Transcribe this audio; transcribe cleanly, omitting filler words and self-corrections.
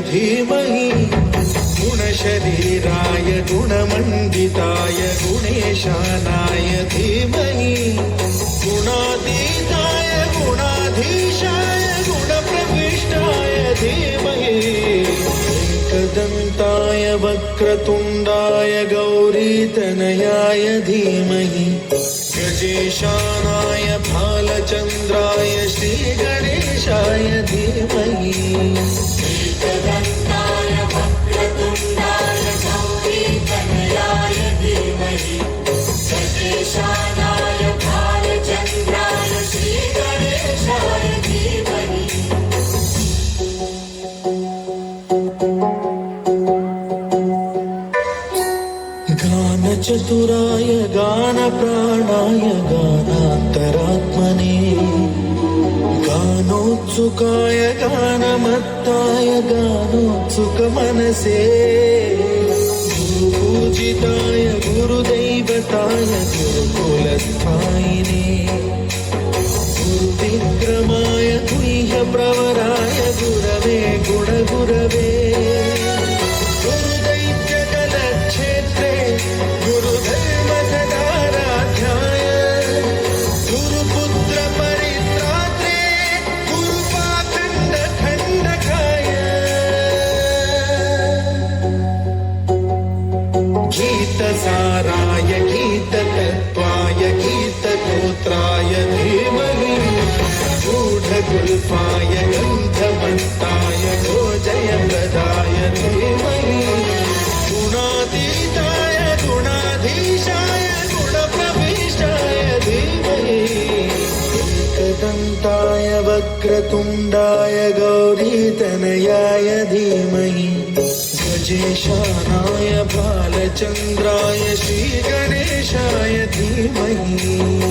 धीमहि गुणशरीराय गुणमण्डिताय गुणेशानाय धीमहि गुणातीताय गुणाधीशाय गुणप्रविष्टाय धीमहि एकदन्ताय वक्रतुण्डाय गौरीतनयाय धीमहि गजेशानाय भालचन्द्राय श्रीगणेशाय धीमहि एकदन्ताय वक्रतुण्डाय गौरीतनयाय धीमहि गजेशानाय भालचन्द्राय श्रीगणेशाय धीमहि गानचतुराय गानप्राणाय गानान्तरात्मने गानोत्सुकाय गानमत्ताय गानोत्सुकमनसे गुरुपूजिताय गुरुदैवताय गुरुकुलस्थायिने गुरुविक्रमाय गुह्यप्रवराय गुरवे गुणगुरवे गुरुदैत्यकलक्षेत्रे गुरुधर्मसदाराध्याय गुरुपुत्रपरित्रात्रे गुरुपाखण्डखण्डकाय गीतसाराय गीततत्त्वाय गीतगोत्राय धीमहि गूढगुल्फाय गन्धमत्ताय गोजयप्रदाय धीमहि गुणातीताय गुणाधीशाय गुणप्रविष्टाय धीमहि एकदन्ताय वक्रतुण्डाय गौरीतनयाय धीमहि गजेशानाय भालचन्द्राय श्रीगणेशाय धीमहि